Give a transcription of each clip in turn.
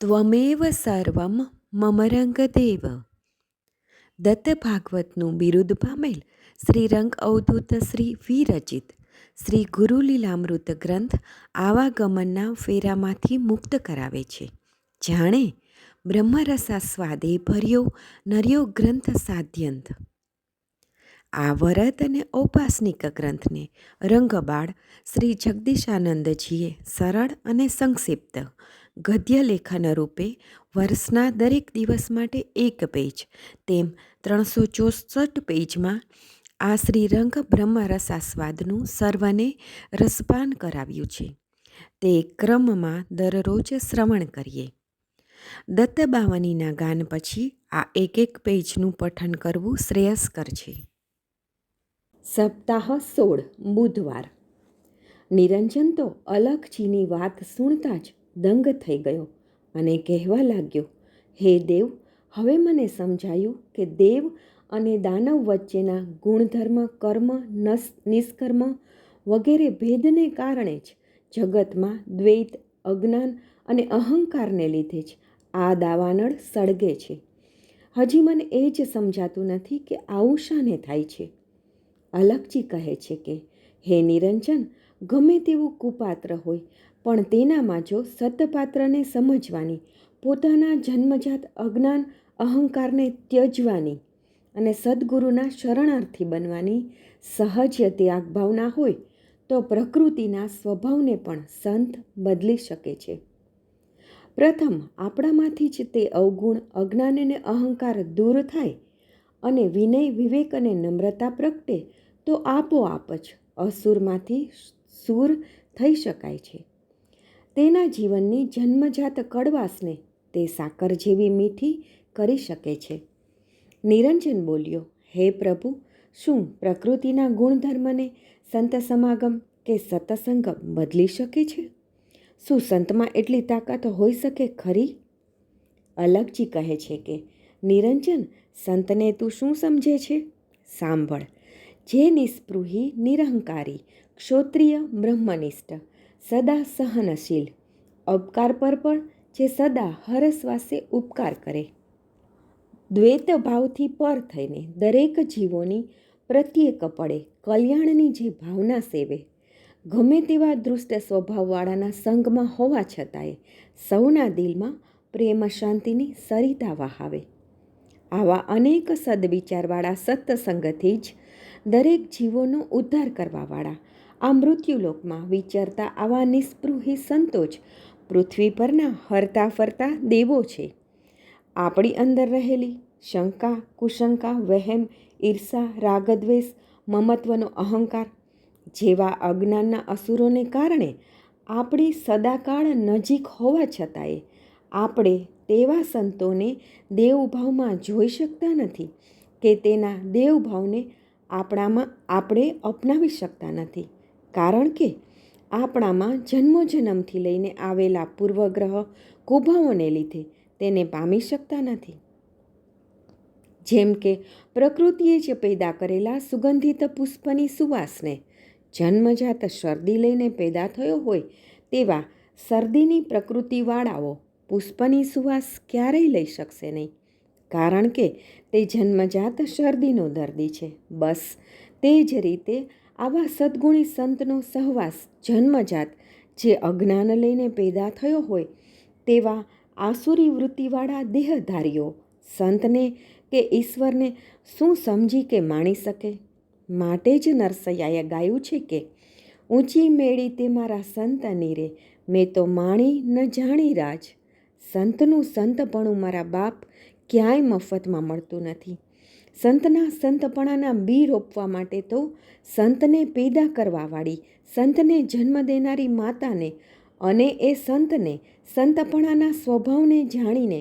ત્વમેવ સર્વમ મમ રંગદેવ. દત્ત ભાગવતનું બિરુદ પામેલ શ્રી રંગ અવધૂત શ્રી વિરચિત શ્રી ગુરુલીલામૃત ગ્રંથ આવાગમનના ફેરામાંથી મુક્ત કરાવે છે. જાણે બ્રહ્મરસાસ્વાદે ભર્યો નર્યો ગ્રંથ સાધ્યંત. આ વરદ અને ઔપાસનિક ગ્રંથને રંગબાળ શ્રી જગદીશાનંદજીએ સરળ અને સંક્ષિપ્ત ગદ્ય લેખન રૂપે વર્ષના દરેક દિવસ માટે 1 પેજ તેમ 364 પેજમાં આ શ્રીરંગ બ્રહ્મરસાસ્વાદનું સર્વને રસપાન કરાવ્યું છે. તે ક્રમમાં દરરોજ શ્રવણ કરીએ. દત્તબાવનીના ગાન પછી આ 1 પેજનું પઠન કરવું શ્રેયસ્કર છે. સપ્તાહ 16 બુધવાર. નિરંજન તો અલખજીની વાત સુણતા જ દંગ થઈ ગયો અને કહેવા લાગ્યો, હે દેવ, હવે મને સમજાયું કે દેવ અને દાનવ વચ્ચેના ગુણધર્મ, કર્મ, નિષ્કર્મ વગેરે ભેદને કારણે જ જગતમાં દ્વૈત, અજ્ઞાન અને અહંકારને લીધે જ આ દાવાનળ સળગે છે. હજી મને એ જ સમજાતું નથી કે આવું શાને થાય છે. અલખજી કહે છે કે, હે નિરંજન, ગમે તેવું કુપાત્ર હોય પણ તેનામાં જો સત્પાત્રને સમજવાની, પોતાના જન્મજાત અજ્ઞાન અહંકારને ત્યજવાની અને સદ્ગુરુના શરણાર્થી બનવાની સહજ ત્યાગ ભાવના હોય તો પ્રકૃતિના સ્વભાવને પણ સંત બદલી શકે છે. પ્રથમ આપણામાંથી જ તે અવગુણ, અજ્ઞાન અને અહંકાર દૂર થાય અને વિનય, વિવેક અને નમ્રતા પ્રગટે તો આપોઆપ જ અસુરમાંથી સૂર થઈ શકાય છે. તેના જીવનની જન્મજાત કડવાશને તે સાકર જેવી મીઠી કરી શકે છે. નિરંજન બોલ્યો, હે પ્રભુ, શું પ્રકૃતિના ગુણધર્મને સંત સમાગમ કે સત્સંગ બદલી શકે છે? શું સંતમાં એટલી તાકાત હોઈ શકે ખરી? અલખજી કહે છે કે, નિરંજન, સંતને તું શું સમજે છે? સાંભળ. જે નિસ્પૃહી, નિરહંકારી, ક્ષોત્રિય, બ્રહ્મનિષ્ઠ, સદા સહનશીલ, અપકાર પર પણ જે સદા હરશ્વાસે ઉપકાર કરે, દ્વૈત ભાવથી પર થઈને દરેક જીવોની પ્રત્યેક પળે કલ્યાણની જે ભાવના સેવે, ગમે તેવા દુષ્ટ સ્વભાવવાળાના સંગમાં હોવા છતાંય સૌના દિલમાં પ્રેમ શાંતિની સરિતા વહાવે, આવા અનેક સદવિચારવાળા સત્સંગથી જ દરેક જીવોનો ઉદ્ધાર કરવાવાળા આ મૃત્યુલોકમાં વિચરતા આવા નિસ્પૃહી સંતો જ પૃથ્વી પરના હરતા ફરતા દેવો છે. આપણી અંદર રહેલી શંકા, કુશંકા, વહેમ, ઈર્ષા, રાગદ્વેષ, મમત્વનો અહંકાર જેવા અજ્ઞાનના અસુરોને કારણે આપણી સદાકાળ નજીક હોવા છતાંય આપણે તેવા સંતોને દેવભાવમાં જોઈ શકતા નથી કે તેના દેવભાવને આપણે અપનાવી શકતા નથી, કારણ કે આપણામાં જન્મોજન્મથી લઈને આવેલા પૂર્વગ્રહ કુભાવોને લીધે તેને પામી શકતા નથી. જેમ કે પ્રકૃતિએ જ પેદા કરેલા સુગંધિત પુષ્પની સુવાસને જન્મજાત શરદી લઈને પેદા થયો હોય તેવા શરદીની પ્રકૃતિવાળાઓ પુષ્પની સુવાસ ક્યારેય લઈ શકશે નહીં, કારણ કે તે જન્મજાત શરદીનો દર્દી છે. બસ તે જ રીતે આવા સદ્ગુણી સંતનો સહવાસ જન્મજાત જે અજ્ઞાન લઈને પેદા થયો હોય તેવા આસુરી વૃત્તિવાળા દેહધારીઓ સંતને કે ઈશ્વરને શું સમજી કે માણી શકે? માટે જ નરસૈયાએ ગાયું છે કે, ઊંચી મેળી તે મારા સંતની રે, મેં તો માણી ન જાણી રાજ. સંતનું સંતપણું મારા બાપ ક્યાંય મફતમાં મળતું નથી. સંતના સંતપણાના બી રોપવા માટે તો સંતને પેદા કરવાવાળી, સંતને જન્મ દેનારી માતાને અને એ સંતને સંતપણાના સ્વભાવને જાણીને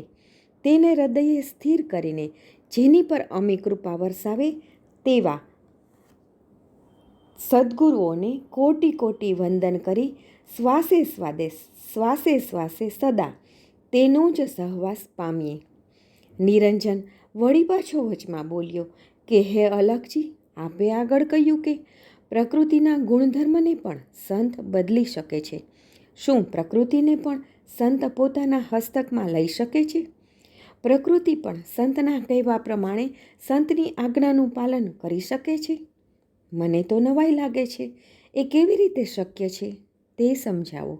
તેને હૃદયે સ્થિર કરીને જેની પર અમી કૃપા વરસાવે તેવા સદ્ગુરુઓને કોટી કોટી વંદન કરી શ્વાસે શ્વાસે સદા તેનો જ સહવાસ પામીએ. નિરંજન વળી પાછો વચમાં બોલ્યો કે, હે અલખજી, આપે આગળ કહ્યું કે પ્રકૃતિના ગુણધર્મને પણ સંત બદલી શકે છે. શું પ્રકૃતિને પણ સંત પોતાના હસ્તકમાં લઈ શકે છે? પ્રકૃતિ પણ સંતના કહેવા પ્રમાણે સંતની આજ્ઞાનું પાલન કરી શકે છે? મને તો નવાઈ લાગે છે. એ કેવી રીતે શક્ય છે તે સમજાવો.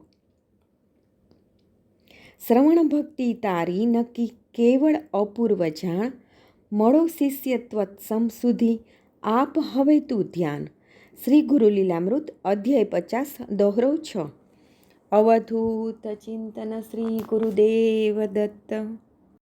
શ્રવણ ભક્તિ તારી નક્કી કેવળ અપૂર્વ જાણ, મળો શિષ્યત્વ સમ સુધી આપ હવે તું ધ્યાન. શ્રી ગુરુ લીલામૃત અધ્યાય 50 દોહરો 6. અવધૂત ચિંતન શ્રી ગુરુદેવ દત્ત.